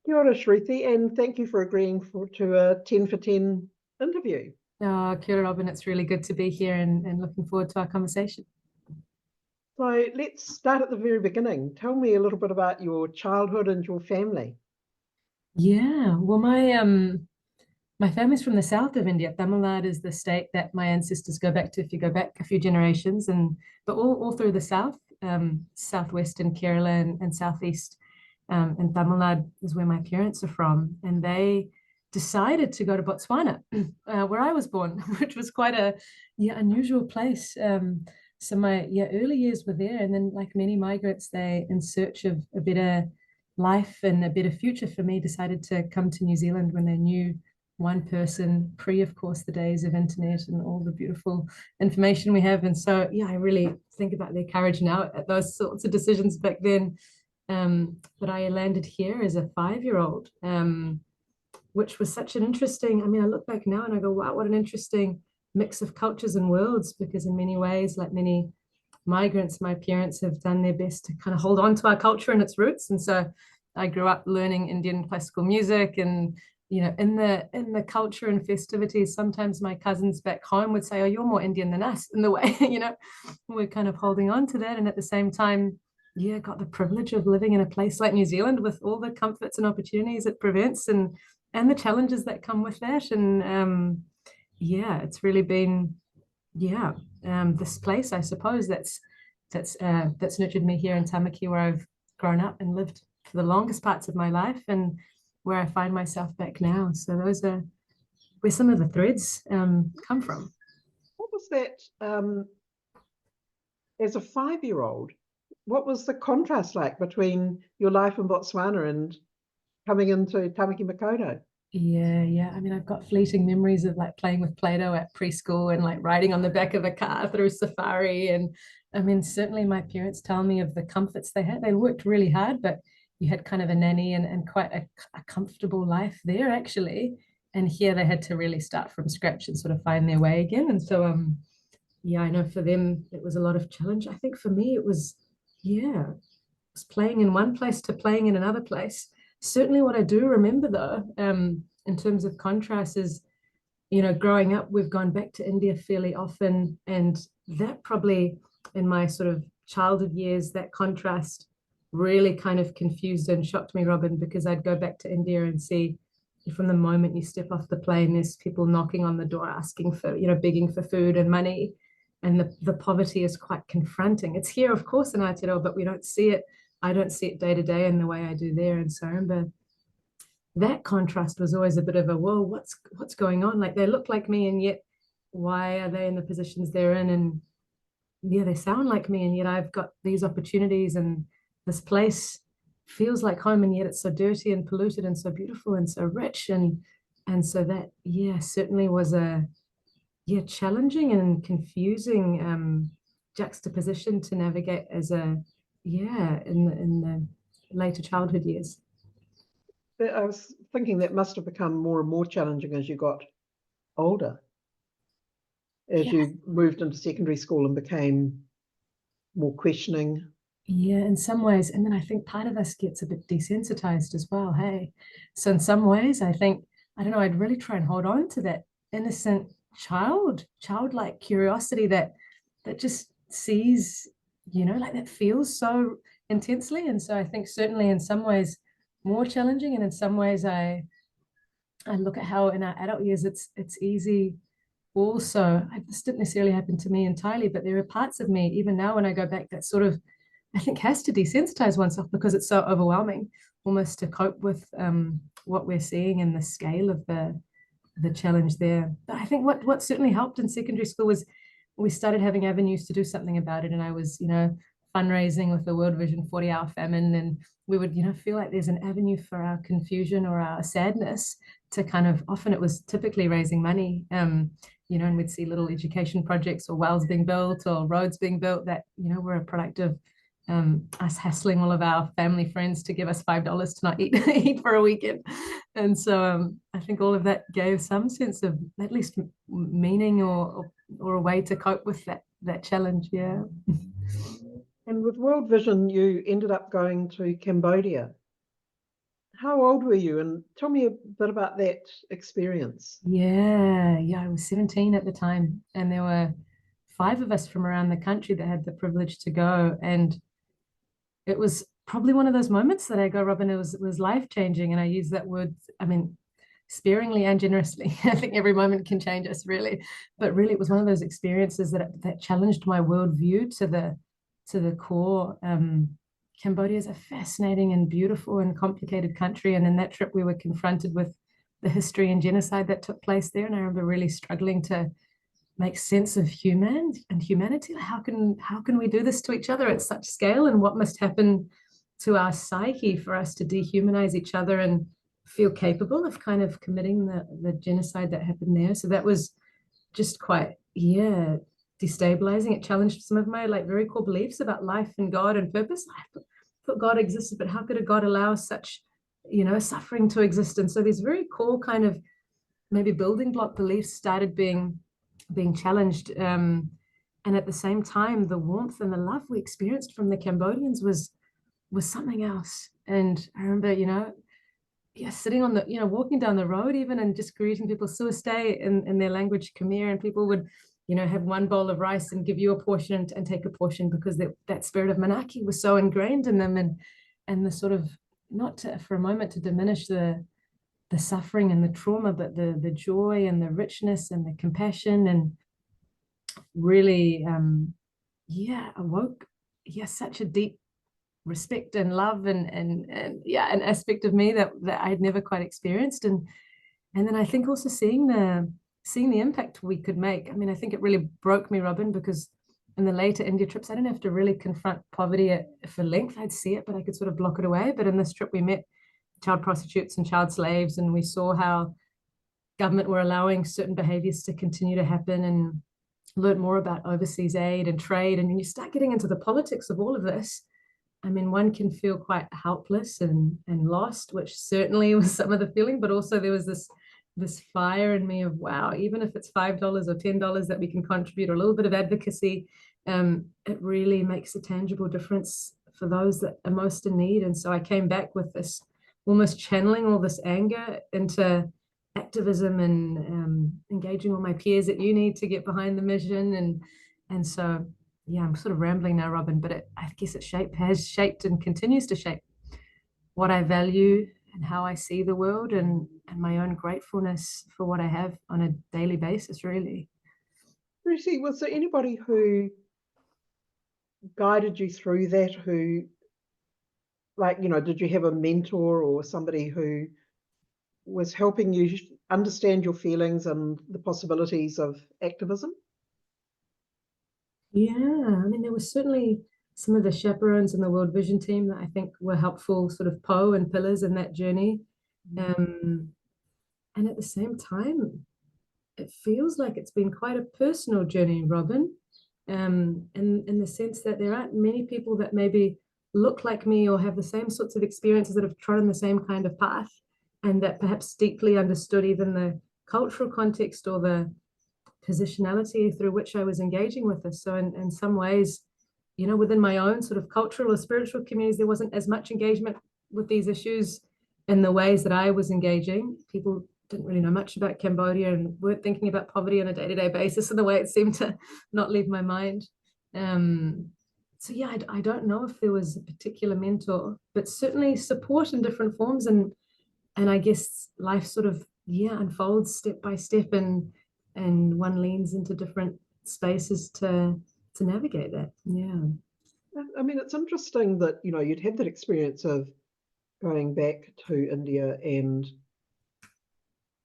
Kia ora, Shruthi, and thank you for agreeing to a 10 for 10 interview. Kia ora, Robin. It's really good to be here and looking forward to our conversation. So let's start at the very beginning. Tell me a little bit about your childhood and your family. Yeah, well, my family's from the south of India. Tamil Nadu is the state that my ancestors go back to if you go back a few generations, but all through the south, southwest in Kerala and southeast, and Tamil Nadu is where my parents are from, and they decided to go to Botswana, where I was born, which was quite a unusual place. So my early years were there, and then like many migrants, they in search of a better life and a better future for me, decided to come to New Zealand when they knew one person, pre, of course, the days of internet and all the beautiful information we have. And so, I really think about their courage now at those sorts of decisions back then. But I landed here as a 5-year-old, which was such an interesting, I look back now and I go, wow, what an interesting mix of cultures and worlds, because in many ways, like many migrants, my parents have done their best to kind of hold on to our culture and its roots. And so I grew up learning Indian classical music, and in the culture and festivities, sometimes my cousins back home would say, oh, you're more Indian than us, in the way, we're kind of holding on to that. And at the same time, got the privilege of living in a place like New Zealand with all the comforts and opportunities it presents, and the challenges that come with that. And it's really been this place, I suppose, that's nurtured me here in Tamaki, where I've grown up and lived for the longest parts of my life, and where I find myself back now. So those are where some of the threads come from. What was that, as a 5-year-old, what was the contrast like between your life in Botswana and coming into Tamaki Makaurau? Yeah. I've got fleeting memories of like playing with Play-Doh at preschool and like riding on the back of a car through safari. And certainly my parents tell me of the comforts they had. They worked really hard, but you had kind of a nanny and quite a comfortable life there, actually. And here they had to really start from scratch and sort of find their way again. And so, I know for them, it was a lot of challenge. I think for me, it was playing in one place to playing in another place. Certainly what I do remember, though, in terms of contrast is, growing up, we've gone back to India fairly often. And that probably in my sort of childhood years, that contrast really kind of confused and shocked me, Robin, because I'd go back to India and see from the moment you step off the plane, there's people knocking on the door asking for, begging for food and money. And the poverty is quite confronting. It's here, of course, in Aotearoa, but we don't see it. I don't see it day to day in the way I do there. And so I remember that contrast was always a bit of a, whoa, what's going on? Like, they look like me, and yet why are they in the positions they're in? And they sound like me, and yet I've got these opportunities, and this place feels like home, and yet it's so dirty and polluted and so beautiful and so rich. And so that, certainly was a challenging and confusing juxtaposition to navigate as a in the later childhood years. I was thinking that must have become more and more challenging as you got older, as you moved into secondary school and became more questioning. Yeah, in some ways. And then I think part of us gets a bit desensitized as well. Hey, so in some ways, I think, I don't know, I'd really try and hold on to that innocent childlike curiosity that just sees, like that feels so intensely. And so I think certainly in some ways more challenging, and in some ways I look at how in our adult years it's easy also. This didn't necessarily happen to me entirely, but there are parts of me even now when I go back that sort of I think has to desensitize oneself, because it's so overwhelming almost to cope with what we're seeing and the scale of the challenge there. But I think what certainly helped in secondary school was we started having avenues to do something about it. And I was, fundraising with the World Vision 40-hour famine, and we would, feel like there's an avenue for our confusion or our sadness to kind of, often it was typically raising money, and we'd see little education projects or wells being built or roads being built that, were a product of us hassling all of our family friends to give us $5 to not eat for a weekend. And so I think all of that gave some sense of at least meaning or a way to cope with that challenge. Yeah. And with World Vision, you ended up going to Cambodia. how old were you? And tell me a bit about that experience. Yeah, I was 17 at the time, and there were 5 of us from around the country that had the privilege to go. And it was probably one of those moments that I go, Robin, it was life-changing. And I use that word, I mean, sparingly and generously. I think every moment can change us, really. But really, it was one of those experiences that challenged my worldview to the core. Cambodia is a fascinating and beautiful and complicated country. And in that trip, we were confronted with the history and genocide that took place there. And I remember really struggling to make sense of humanity. How can we do this to each other at such scale? And what must happen to our psyche for us to dehumanize each other and feel capable of kind of committing the genocide that happened there? So that was just quite, destabilizing. It challenged some of my like very core beliefs about life and God and purpose. I thought God existed, but how could a God allow such, suffering to exist? And so these very core kind of maybe building block beliefs started being challenged. And at the same time, the warmth and the love we experienced from the Cambodians was something else. And I remember, sitting on the, walking down the road even and just greeting people suastay in their language, Khmer, and people would, have one bowl of rice and give you a portion and take a portion because that spirit of Manaki was so ingrained in them. And the sort of, not to, for a moment to diminish the suffering and the trauma, but the joy and the richness and the compassion, and really, awoke, such a deep respect and love and an aspect of me that I had never quite experienced. And then I think also seeing the impact we could make. I mean, I think it really broke me, Robin, because in the later India trips, I didn't have to really confront poverty for length. I'd see it, but I could sort of block it away. But in this trip, we met child prostitutes and child slaves, and we saw how government were allowing certain behaviors to continue to happen, and learned more about overseas aid and trade. And when you start getting into the politics of all of this, I mean, one can feel quite helpless and lost, which certainly was some of the feeling, but also there was this fire in me of, wow, even if it's $5 or $10 that we can contribute, or a little bit of advocacy, it really makes a tangible difference for those that are most in need. And so I came back with this, almost channeling all this anger into activism and engaging all my peers at uni to get behind the mission. And so, I'm sort of rambling now, Robin, but I guess it has shaped and continues to shape what I value and how I see the world, and my own gratefulness for what I have on a daily basis, really. Shruthi, was there anybody who guided you through that, who, like, did you have a mentor or somebody who was helping you understand your feelings and the possibilities of activism? Yeah, I mean, there was certainly some of the chaperones in the World Vision team that I think were helpful, sort of and pillars in that journey. And at the same time, it feels like it's been quite a personal journey, Robin, in the sense that there aren't many people that maybe look like me or have the same sorts of experiences that have trodden the same kind of path, and that perhaps deeply understood even the cultural context or the positionality through which I was engaging with this. So in some ways, within my own sort of cultural or spiritual communities, there wasn't as much engagement with these issues in the ways that I was engaging. People didn't really know much about Cambodia and weren't thinking about poverty on a day-to-day basis in the way it seemed to not leave my mind. So I don't know if there was a particular mentor, but certainly support in different forms. And I guess life sort of, unfolds step by step, and one leans into different spaces to navigate that. Yeah. I mean, it's interesting that, you'd had that experience of going back to India and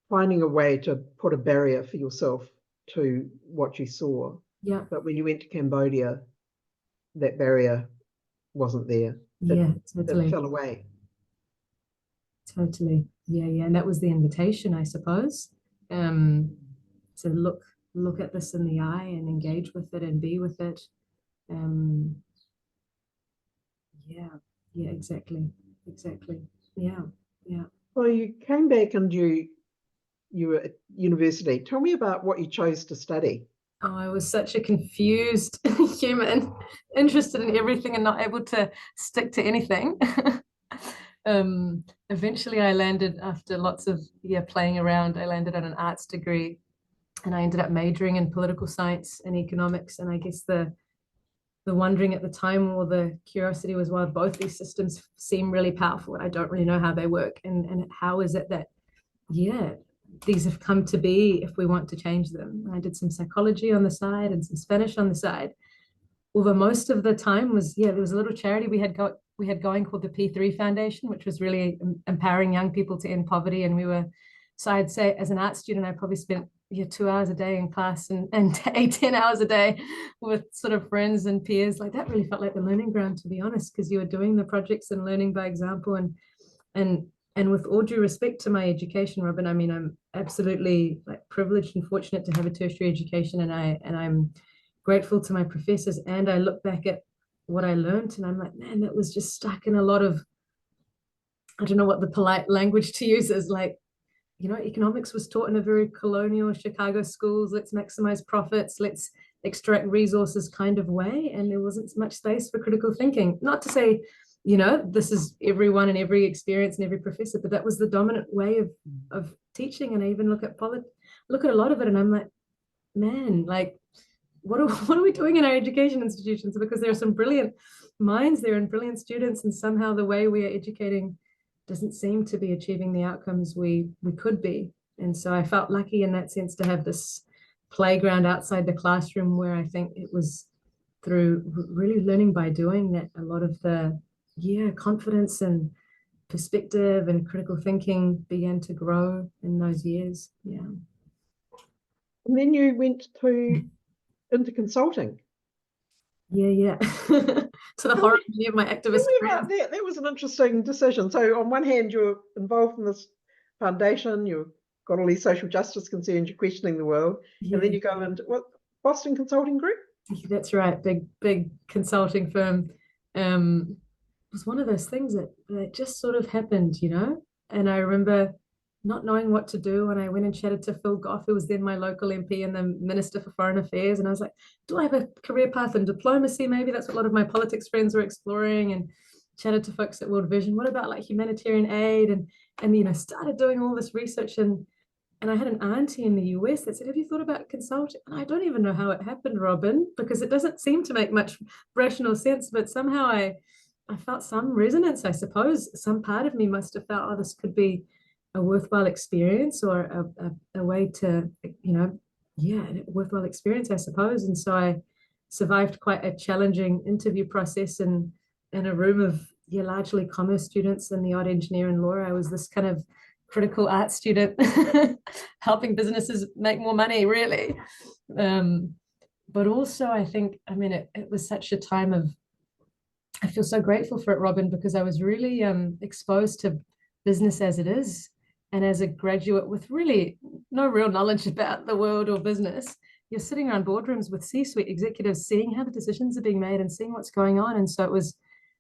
finding a way to put a barrier for yourself to what you saw. Yeah. But when you went to Cambodia, that barrier wasn't there. Totally. It fell away. Totally. Yeah. And that was the invitation, I suppose, to look at this in the eye and engage with it and be with it. Exactly. Yeah. Well, you came back and you were at university. Tell me about what you chose to study. Oh, I was such a confused human, interested in everything and not able to stick to anything. Eventually I landed, after lots of playing around, I landed on an arts degree, and I ended up majoring in political science and economics. And I guess the wondering at the time, or the curiosity, was, well, both these systems seem really powerful. I don't really know how they work, and how is it that these have come to be if we want to change them. I did some psychology on the side and some Spanish on the side. Although most of the time was, there was a little charity we had going called the P3 Foundation, which was really empowering young people to end poverty. And so I'd say, as an art student, I probably spent 2 hours a day in class, and 10 hours a day with sort of friends and peers. Like, that really felt like the learning ground, to be honest, because you were doing the projects and learning by example. And with all due respect to my education, Robin, I mean, I'm absolutely privileged and fortunate to have a tertiary education, and I'm grateful to my professors. And I look back at what I learned, and I'm like, man, that was just stuck in a lot of, I don't know what the polite language to use is, economics was taught in a very colonial Chicago schools. Let's maximize profits, let's extract resources kind of way. And there wasn't much space for critical thinking. Not to say, this is everyone and every experience and every professor, but that was the dominant way of teaching. And I even look at a lot of it, and I'm like, man, what are we doing in our education institutions? Because there are some brilliant minds there and brilliant students, and somehow the way we are educating doesn't seem to be achieving the outcomes we could be. And so I felt lucky in that sense to have this playground outside the classroom, where I think it was through really learning by doing that a lot of the confidence and perspective and critical thinking began to grow in those years. And then you went into consulting. To the horror of my activist career. That was an interesting decision. So on one hand, you're involved in this foundation, you've got all these social justice concerns, you're questioning the world, and then you go into what, Boston Consulting Group? That's right, big consulting firm. It was one of those things that just sort of happened, and I remember not knowing what to do when I went and chatted to Phil Goff, who was then my local MP and the Minister for Foreign Affairs. And I was like, do I have a career path in diplomacy? Maybe that's what a lot of my politics friends were exploring, and chatted to folks at World Vision. What about humanitarian aid? And started doing all this research. And I had an auntie in the US that said, have you thought about consulting? And I don't even know how it happened, Robin, because it doesn't seem to make much rational sense, but somehow I felt some resonance, I suppose. Some part of me must have felt, oh, this could be a worthwhile experience, or a way to, a worthwhile experience, I suppose. And so I survived quite a challenging interview process, and in a room of largely commerce students and the odd engineer and lawyer. I was this kind of critical art student helping businesses make more money, really. But also, I think, it was such a time of, I feel so grateful for it, Robin, because I was really exposed to business as it is. And as a graduate with really no real knowledge about the world or business, you're sitting around boardrooms with C-suite executives, seeing how the decisions are being made and seeing what's going on. And so it was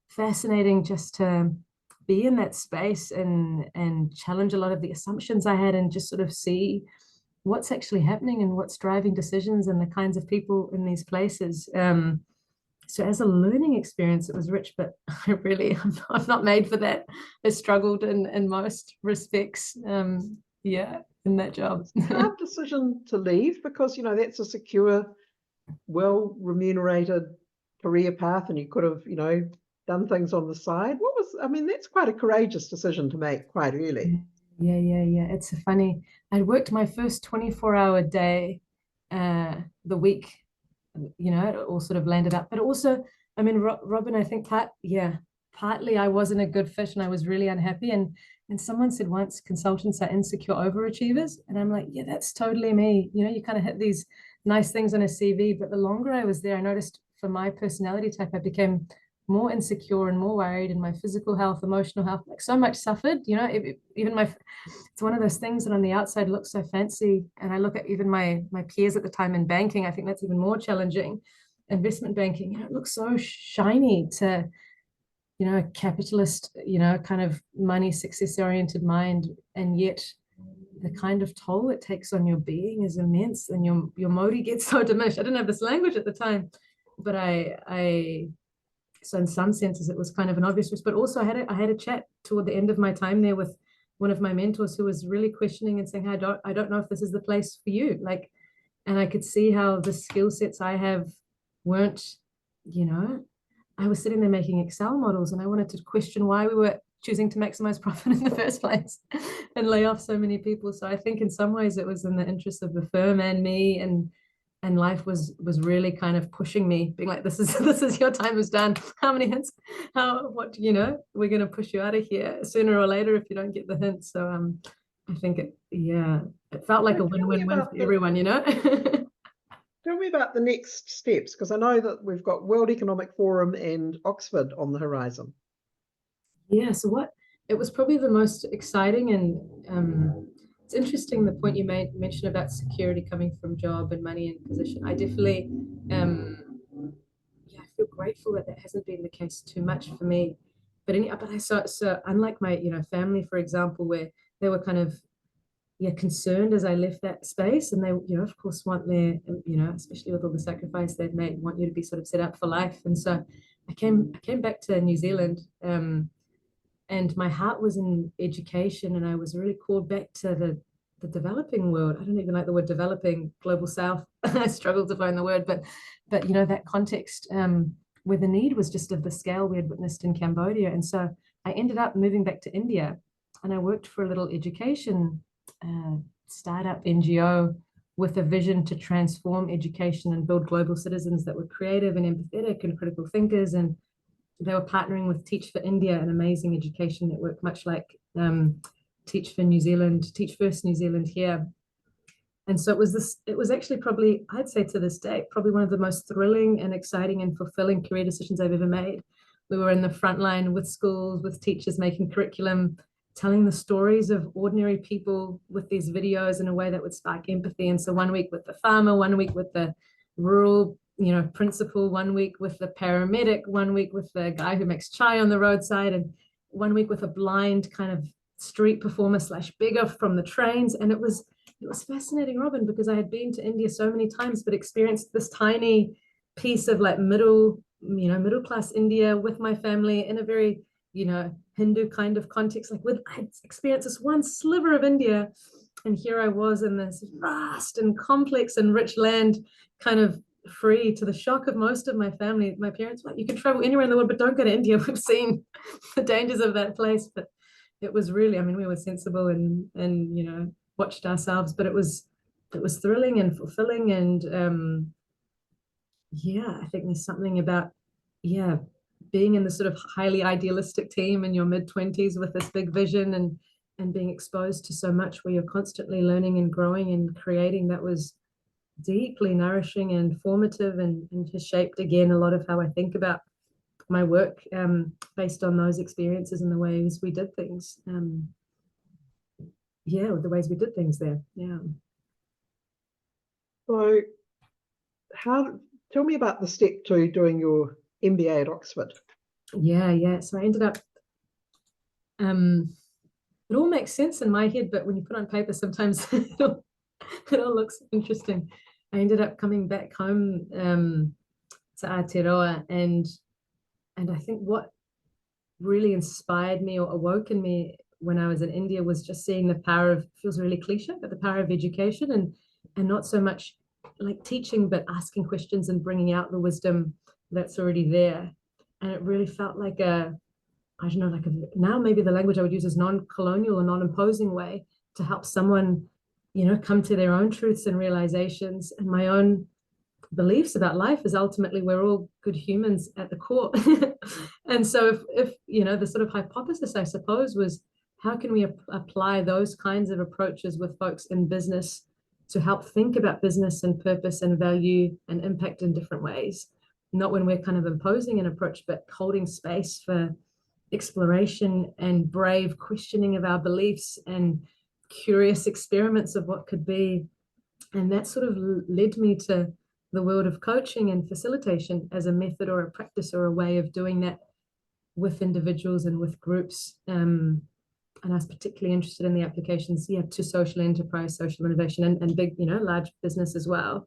fascinating just to be in that space and challenge a lot of the assumptions I had, and just sort of see what's actually happening and what's driving decisions and the kinds of people in these places. So as a learning experience, it was rich, but I'm not made for that. I struggled in most respects, in that job. It's a hard decision to leave, because, that's a secure, well-remunerated career path, and you could have, done things on the side. That's quite a courageous decision to make quite early. Yeah. It's funny. I worked my first 24-hour day the week, it all sort of landed up. But also, Robin, I think partly I wasn't a good fit and I was really unhappy. And someone said once, consultants are insecure overachievers. And I'm like, yeah, that's totally me. You kind of hit these nice things on a CV, but the longer I was there, I noticed for my personality type, I became more insecure and more worried, and my physical health, emotional health, so much suffered. Even it's one of those things that on the outside looks so fancy, and I look at even my peers at the time in banking. I think that's even more challenging. Investment banking, it looks so shiny to a capitalist, kind of money success oriented mind, and yet the kind of toll it takes on your being is immense, and your modi gets so diminished. I didn't have this language at the time, but I So in some senses, it was kind of an obvious choice, but also I had a chat toward the end of my time there with one of my mentors who was really questioning and saying, I don't know if this is the place for you. Like, and I could see how the skill sets I have weren't, you know, I was sitting there making Excel models and I wanted to question why we were choosing to maximize profit in the first place and lay off so many people. So I think in some ways it was in the interest of the firm and me, and life was really kind of pushing me, being like, this is your time is done. How many hints? What, you know, we're going to push you out of here sooner or later if you don't get the hints. So I think it felt like a win-win-win for everyone, you know. Tell me about the next steps, because I know that we've got World Economic Forum and Oxford on the horizon. Yeah, so it was probably the most exciting, and it's interesting the point you mentioned about security coming from job and money and position. I definitely I feel grateful that hasn't been the case too much for me. But I saw, so unlike my, you know, family, for example, where they were kind of concerned as I left that space, and they, you know, of course want their, you know, especially with all the sacrifice they've made, want you to be sort of set up for life. And so I came back to New Zealand, and my heart was in education, and I was really called back to the developing world. I don't even like the word developing, global south. I struggle to find the word, but you know, that context where the need was just of the scale we had witnessed in Cambodia. And so I ended up moving back to India, and I worked for a little education startup NGO with a vision to transform education and build global citizens that were creative and empathetic and critical thinkers. And they were partnering with Teach for India, an amazing education network, much like Teach First New Zealand here. And so it was actually probably, I'd say to this day, probably one of the most thrilling and exciting and fulfilling career decisions I've ever made. We were in the front line with schools, with teachers, making curriculum, telling the stories of ordinary people with these videos in a way that would spark empathy. And so 1 week with the farmer, 1 week with the rural, you know, principal, 1 week with the paramedic, 1 week with the guy who makes chai on the roadside, and 1 week with a blind kind of street performer / beggar from the trains. And it was fascinating, Robin, because I had been to India so many times, but experienced this tiny piece of like middle class India with my family in a very, you know, Hindu kind of context. Like I'd experienced this one sliver of India, and here I was in this vast and complex and rich land, kind of free, to the shock of most of my family. My parents were like, you can travel anywhere in the world, but don't go to India. We've seen the dangers of that place. But it was really, I mean, we were sensible and you know, watched ourselves, but it was thrilling and fulfilling. And I think there's something about being in the sort of highly idealistic team in your mid-20s with this big vision and being exposed to so much where you're constantly learning and growing and creating, that was deeply nourishing and formative, and has shaped again a lot of how I think about my work, based on those experiences and the ways we did things. The ways we did things there. Yeah. So tell me about the step to doing your MBA at Oxford. Yeah. So I ended up, it all makes sense in my head, but when you put on paper, sometimes it all looks interesting. I ended up coming back home to Aotearoa, and I think what really inspired me or awoke in me when I was in India was just seeing the power of, feels really cliche, but the power of education, and not so much like teaching, but asking questions and bringing out the wisdom that's already there. And it really felt like now maybe the language I would use is non-colonial or non-imposing way to help someone, you know, come to their own truths and realizations. And my own beliefs about life is ultimately we're all good humans at the core. And so if you know, the sort of hypothesis, I suppose, was how can we apply those kinds of approaches with folks in business to help think about business and purpose and value and impact in different ways, not when we're kind of imposing an approach, but holding space for exploration and brave questioning of our beliefs and curious experiments of what could be. And that sort of led me to the world of coaching and facilitation as a method or a practice or a way of doing that with individuals and with groups. And I was particularly interested in the applications, to social enterprise, social innovation, and big, you know, large business as well.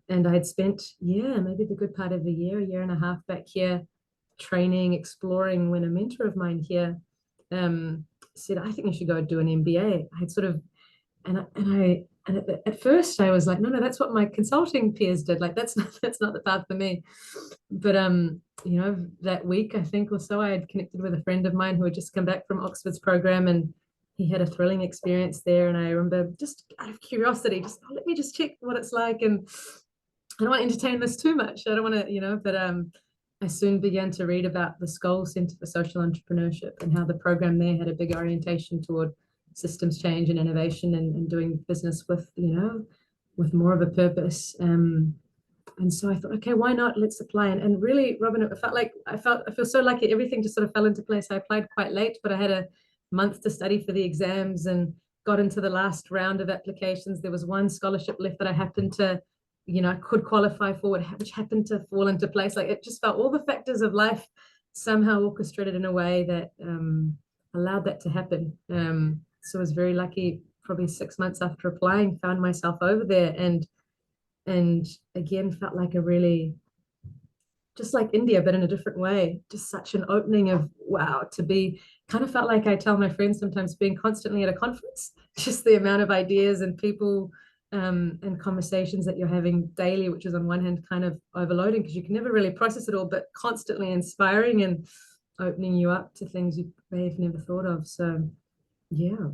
And I had spent, maybe the good part of a year and a half back here, training, exploring, when a mentor of mine here said, I think you should go do an MBA. I had sort of, and at first I was like, no, that's what my consulting peers did. Like, that's not the path for me. But you know, that week, I think, or so, I had connected with a friend of mine who had just come back from Oxford's program, and he had a thrilling experience there. And I remember, just out of curiosity, just let me just check what it's like. And I don't want to entertain this too much. I don't want to, you know, but I soon began to read about the Skoll Centre for Social Entrepreneurship and how the program there had a big orientation toward systems change and innovation, and doing business with, you know, with more of a purpose. And so I thought, okay, why not? Let's apply. And really, Robin, it felt like I feel so lucky. Everything just sort of fell into place. I applied quite late, but I had a month to study for the exams and got into the last round of applications. There was one scholarship left that I happened to, you know, I could qualify for, which happened to fall into place. Like, it just felt all the factors of life somehow orchestrated in a way that allowed that to happen. So I was very lucky. Probably 6 months after applying, found myself over there, and again felt like a really, just like India, but in a different way, just such an opening of wow, to be, kind of felt like I tell my friends sometimes, being constantly at a conference, just the amount of ideas and people and conversations that you're having daily, which is on one hand kind of overloading because you can never really process it all, but constantly inspiring and opening you up to things you may have never thought of. So yeah.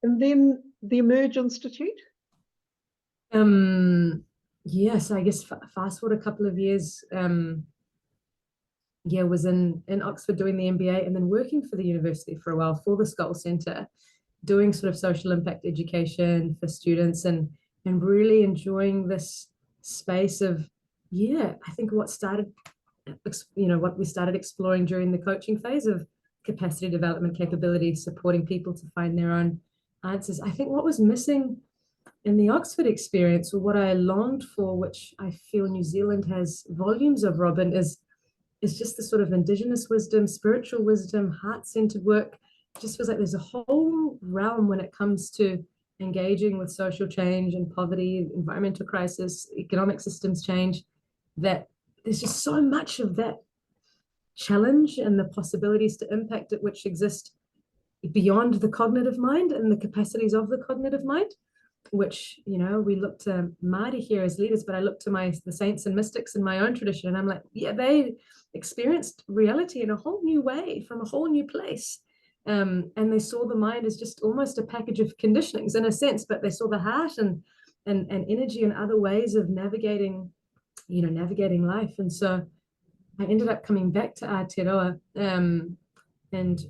And then the Emerge Institute. Yes, I guess fast forward a couple of years, was in Oxford doing the MBA, and then working for the university for a while for the Skoll Centre, doing sort of social impact education for students, and really enjoying this space of, I think what we started exploring during the coaching phase of capacity development, capability, supporting people to find their own answers. I think what was missing in the Oxford experience, or what I longed for, which I feel New Zealand has volumes of, Robin, is just the sort of Indigenous wisdom, spiritual wisdom, heart-centered work. It just feels like there's a whole realm when it comes to engaging with social change and poverty, environmental crisis, economic systems change, that there's just so much of that challenge and the possibilities to impact it which exist beyond the cognitive mind and the capacities of the cognitive mind, which, you know, we look to Māori here as leaders, but I look to the saints and mystics in my own tradition, and I'm like, they experienced reality in a whole new way, from a whole new place. And they saw the mind as just almost a package of conditionings in a sense, but they saw the heart and energy and other ways of navigating life. And so I ended up coming back to Aotearoa, and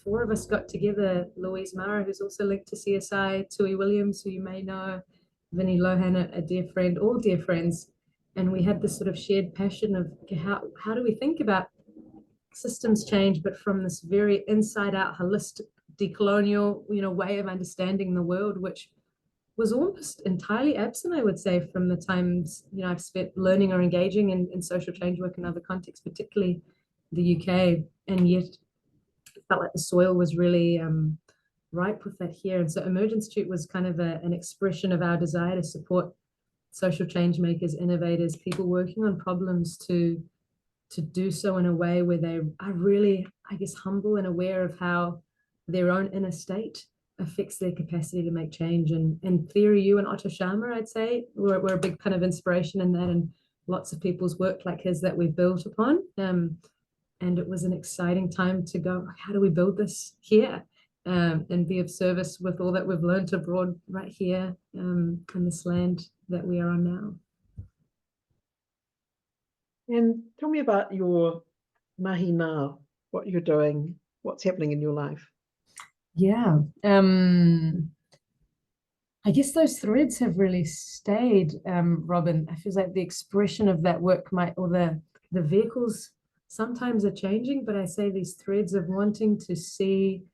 four of us got together. Louise Mara, who's also linked to CSI, Tui Williams, who you may know, Vinnie Lohan, a dear friend, all dear friends. And we had this sort of shared passion of how do we think about systems change, but from this very inside out, holistic, decolonial, way of understanding the world, which was almost entirely absent, I would say, from the times, I've spent learning or engaging in social change work in other contexts, particularly the UK. And yet it felt like the soil was really ripe with that here. And so Emerge Institute was kind of an expression of our desire to support social change makers, innovators, people working on problems to do so in a way where they are really, I guess, humble and aware of how their own inner state affects their capacity to make change. And Theory, you and Otto Sharma, I'd say, were a big kind of inspiration in that, and lots of people's work like his that we've built upon. And it was an exciting time to go, how do we build this here and be of service with all that we've learned abroad right here in this land that we are on now. And tell me about your mahi now, what you're doing, what's happening in your life. Yeah. I guess those threads have really stayed, Robin. I feel like the expression of that work or the vehicles sometimes are changing, but I say these threads of wanting to see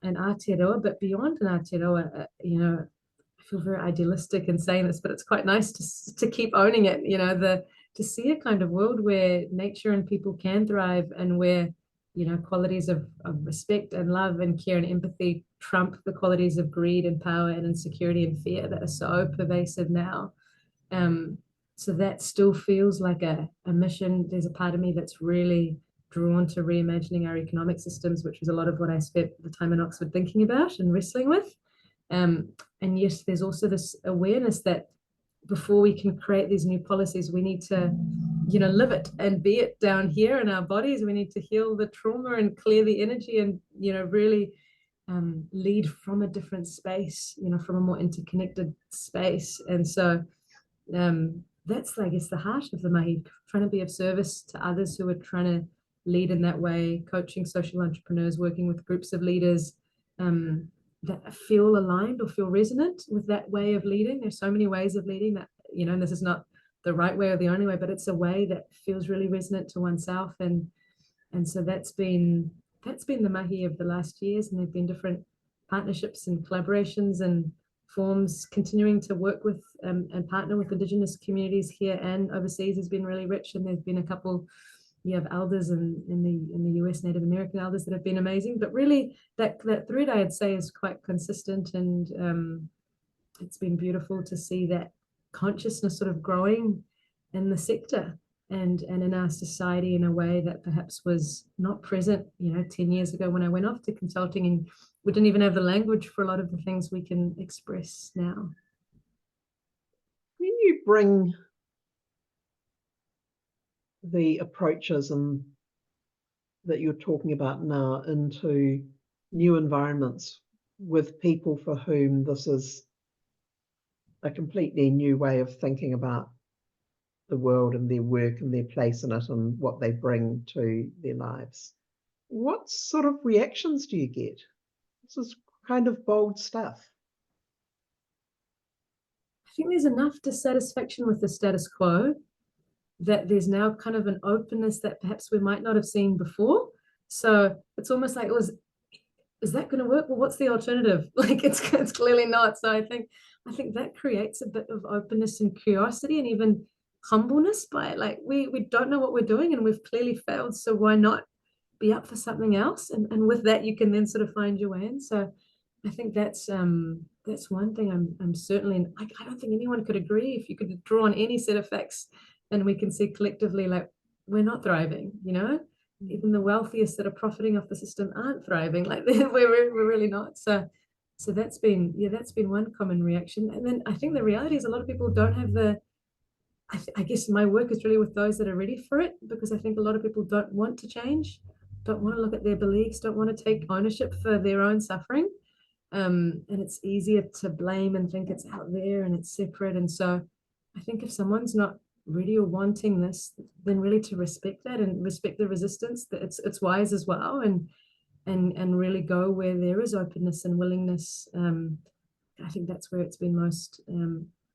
an Aotearoa, but beyond an Aotearoa, I feel very idealistic in saying this, but it's quite nice to keep owning it, to see a kind of world where nature and people can thrive, and where, qualities of respect and love and care and empathy trump the qualities of greed and power and insecurity and fear that are so pervasive now. So that still feels like a mission. There's a part of me that's really drawn to reimagining our economic systems, which was a lot of what I spent the time in Oxford thinking about and wrestling with. And yes, there's also this awareness that before we can create these new policies, we need to, live it and be it down here in our bodies. We need to heal the trauma and clear the energy and, really lead from a different space, from a more interconnected space. And so that's, I guess, the heart of the mahi, trying to be of service to others who are trying to lead in that way, coaching social entrepreneurs, working with groups of leaders that feel aligned or feel resonant with that way of leading. There's so many ways of leading that, and this is not the right way or the only way, but it's a way that feels really resonant to oneself. And so that's been the mahi of the last years, and there've been different partnerships and collaborations and forms. Continuing to work with and partner with Indigenous communities here and overseas has been really rich, and there's been a couple of elders in the US, Native American elders, that have been amazing. But really that thread, I'd say, is quite consistent, and it's been beautiful to see that consciousness sort of growing in the sector and in our society in a way that perhaps was not present 10 years ago when I went off to consulting, and we didn't even have the language for a lot of the things we can express now. When you bring the approaches and that you're talking about now into new environments with people for whom this is a completely new way of thinking about the world and their work and their place in it and what they bring to their lives, what sort of reactions do you get? This is kind of bold stuff. I think there's enough dissatisfaction with the status quo that there's now kind of an openness that perhaps we might not have seen before. So it's almost like, is that going to work? Well, what's the alternative? Like it's clearly not. So I think that creates a bit of openness and curiosity and even humbleness by it. Like we don't know what we're doing and we've clearly failed. So why not be up for something else? And with that, you can then sort of find your way in. So I think that's one thing I'm certainly, I don't think anyone could agree. If you could draw on any set of facts, and we can see collectively, like, we're not thriving, even the wealthiest that are profiting off the system aren't thriving. Like we're really not. So that's been one common reaction. And then I think the reality is a lot of people don't have I guess my work is really with those that are ready for it, because I think a lot of people don't want to change, don't want to look at their beliefs, don't want to take ownership for their own suffering. And it's easier to blame and think it's out there and it's separate. And so I think if someone's not ready or wanting this, then really to respect that and respect the resistance, that it's wise as well, and really go where there is openness and willingness. I think that's where it's been most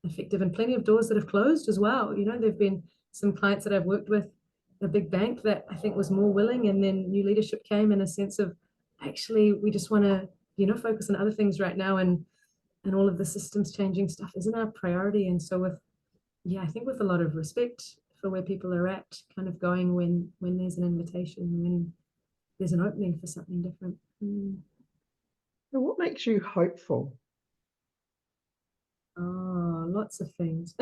effective, and plenty of doors that have closed as well. There've been some clients that I've worked with, a big bank that I think was more willing, and then new leadership came in a sense of, actually, we just want to focus on other things right now, and all of the systems changing stuff isn't our priority. And so I think with a lot of respect for where people are at, kind of going when there's an invitation, when there's an opening for something different. So what makes you hopeful? Oh, lots of things.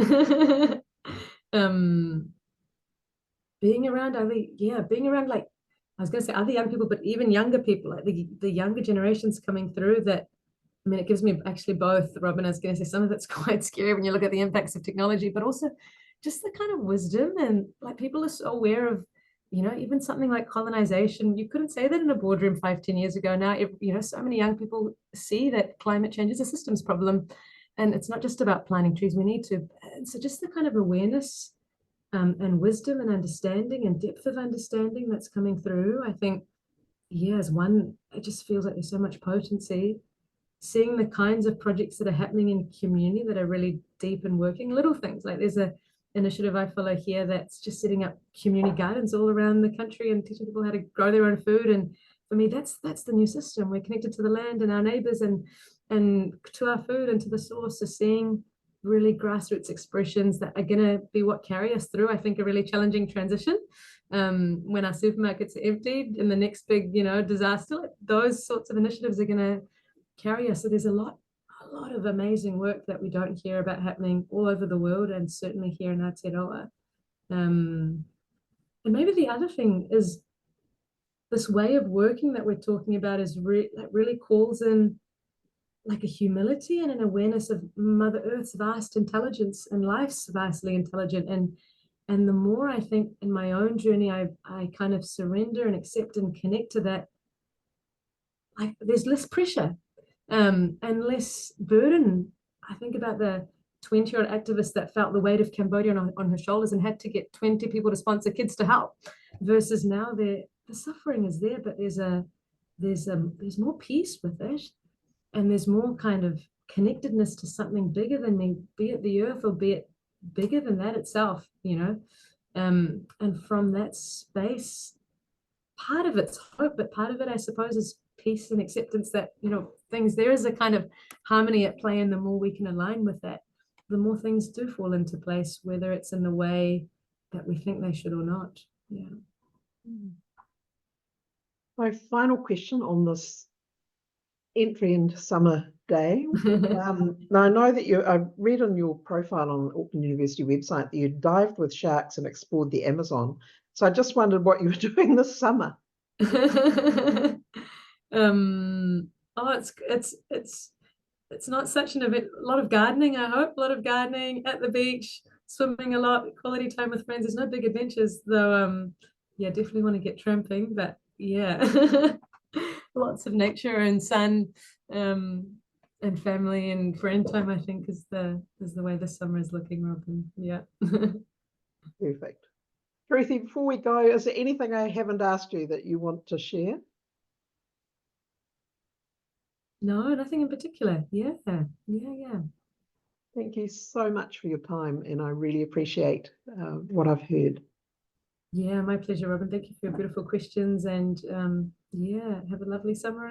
Being around like, I was going to say other young people, but even younger people, like the younger generations coming through, that, I mean, it gives me actually both, Robin. I was going to say some of it's quite scary when you look at the impacts of technology, but also just the kind of wisdom, and like people are so aware of, even something like colonization. You couldn't say that in a boardroom 5-10 years ago. Now, so many young people see that climate change is a systems problem, and it's not just about planting trees. We need to, and so just the kind of awareness and wisdom and understanding and depth of understanding that's coming through, I think, as one, it just feels like there's so much potency. Seeing the kinds of projects that are happening in community that are really deep and working, little things like there's a initiative I follow here that's just setting up community gardens all around the country and teaching people how to grow their own food. And for me, that's the new system. We're connected to the land and our neighbors and to our food and to the source. So seeing really grassroots expressions that are going to be what carry us through, I think, a really challenging transition. When our supermarkets are emptied in the next big, disaster, those sorts of initiatives are going to carry us. So there's a lot lot of amazing work that we don't hear about happening all over the world, and certainly here in Aotearoa. And maybe the other thing is this way of working that we're talking about is that really calls in like a humility and an awareness of Mother Earth's vast intelligence and life's vastly intelligent. And the more I think in my own journey, I kind of surrender and accept and connect to that, like there's less pressure and less burden. I think about the 20-year-old activist that felt the weight of Cambodia on her shoulders and had to get 20 people to sponsor kids to help, versus now the suffering is there, but there's more peace with it, and there's more kind of connectedness to something bigger than me, be it the earth or be it bigger than that itself, you know. And from that space, part of it's hope, but part of it, I suppose, is peace and acceptance that, you know, there is a kind of harmony at play, and the more we can align with that, the more things do fall into place, whether it's in the way that we think they should or not. Yeah. My final question on this entry into summer day. Now I know that I read on your profile on the Auckland University website that you dived with sharks and explored the Amazon. So I just wondered what you were doing this summer. It's not such an event. A lot of gardening, I hope. A lot of gardening at the beach, swimming a lot, quality time with friends. There's no big adventures, though. Yeah, definitely want to get tramping, but yeah, lots of nature and sun, and family and friend time, I think, is the way the summer is looking, Robin. Yeah. Perfect. Shruthi, before we go, is there anything I haven't asked you that you want to share? No, nothing in particular. Yeah. Thank you so much for your time, and I really appreciate what I've heard. Yeah, my pleasure, Robin. Thank you for your beautiful questions, and yeah, have a lovely summer as well.